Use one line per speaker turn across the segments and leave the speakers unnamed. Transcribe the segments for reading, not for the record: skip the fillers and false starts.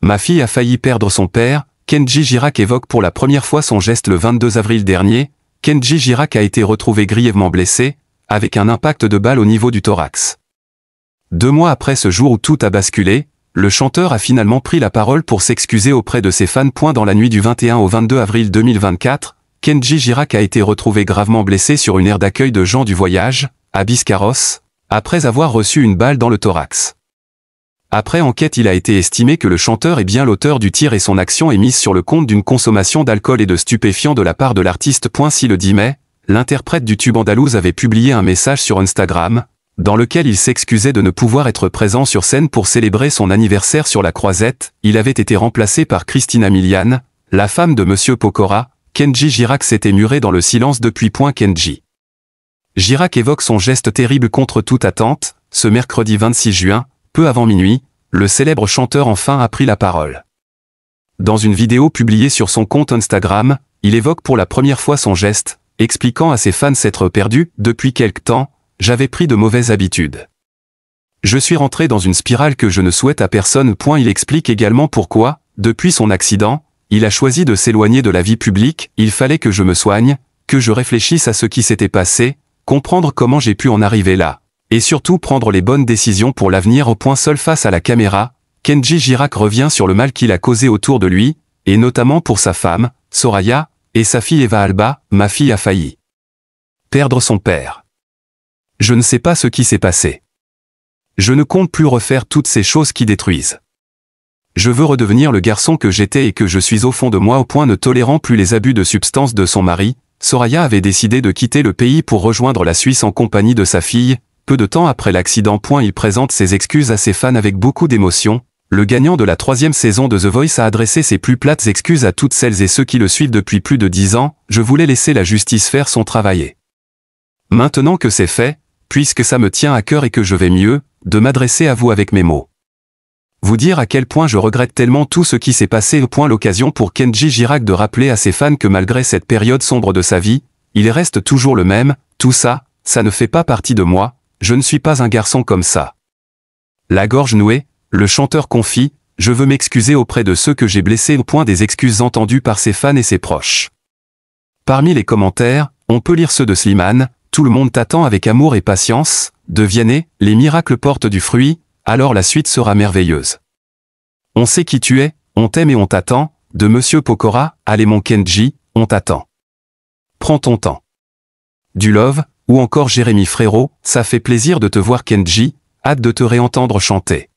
Ma fille a failli perdre son père. Kenji Girac évoque pour la première fois son geste le 22 avril dernier. Kenji Girac a été retrouvé grièvement blessé, avec un impact de balle au niveau du thorax. 2 mois après ce jour où tout a basculé, le chanteur a finalement pris la parole pour s'excuser auprès de ses fans. Dans la nuit du 21 au 22 avril 2024, Kenji Girac a été retrouvé gravement blessé sur une aire d'accueil de gens du voyage, à Biscarrosse, après avoir reçu une balle dans le thorax. Après enquête, il a été estimé que le chanteur est bien l'auteur du tir et son action est mise sur le compte d'une consommation d'alcool et de stupéfiants de la part de l'artiste. Si le 10 mai, l'interprète du tube andalouse avait publié un message sur Instagram, dans lequel il s'excusait de ne pouvoir être présent sur scène pour célébrer son anniversaire sur la Croisette. Il avait été remplacé par Christina Milian, la femme de Monsieur Pokora. Kenji Girac s'était muré dans le silence depuis. Kenji Girac évoque son geste terrible contre toute attente. Ce mercredi 26 juin, peu avant minuit, le célèbre chanteur enfin a pris la parole. Dans une vidéo publiée sur son compte Instagram, il évoque pour la première fois son geste, expliquant à ses fans s'être perdu. Depuis quelque temps, j'avais pris de mauvaises habitudes. Je suis rentré dans une spirale que je ne souhaite à personne. Il explique également pourquoi, depuis son accident, il a choisi de s'éloigner de la vie publique. Il fallait que je me soigne, que je réfléchisse à ce qui s'était passé, comprendre comment j'ai pu en arriver là, et surtout prendre les bonnes décisions pour l'avenir. Seul face à la caméra, Kenji Girac revient sur le mal qu'il a causé autour de lui, et notamment pour sa femme, Soraya, et sa fille Eva Alba. Ma fille a failli perdre son père. Je ne sais pas ce qui s'est passé. Je ne compte plus refaire toutes ces choses qui détruisent. Je veux redevenir le garçon que j'étais et que je suis au fond de moi, ne tolérant plus les abus de substances de son mari. Soraya avait décidé de quitter le pays pour rejoindre la Suisse en compagnie de sa fille. Peu de temps après l'accident. Il présente ses excuses à ses fans avec beaucoup d'émotion. Le gagnant de la 3e saison de The Voice a adressé ses plus plates excuses à toutes celles et ceux qui le suivent depuis plus de 10 ans. Je voulais laisser la justice faire son travail. Maintenant que c'est fait, puisque ça me tient à cœur et que je vais mieux, de m'adresser à vous avec mes mots. Vous dire à quel point je regrette tellement tout ce qui s'est passé. L'occasion pour Kenji Girac de rappeler à ses fans que malgré cette période sombre de sa vie, il reste toujours le même. Tout ça, ça ne fait pas partie de moi, je ne suis pas un garçon comme ça. La gorge nouée, le chanteur confie, je veux m'excuser auprès de ceux que j'ai blessés. Des excuses entendues par ses fans et ses proches. Parmi les commentaires, on peut lire ceux de Slimane, tout le monde t'attend avec amour et patience, de Vianney, les miracles portent du fruit, alors la suite sera merveilleuse. On sait qui tu es, on t'aime et on t'attend, de Monsieur Pokora, allez mon Kenji, on t'attend. Prends ton temps. Du Love, ou encore Jérémy Frérot, ça fait plaisir de te voir Kenji, hâte de te réentendre chanter.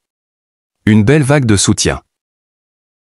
Une belle vague de soutien.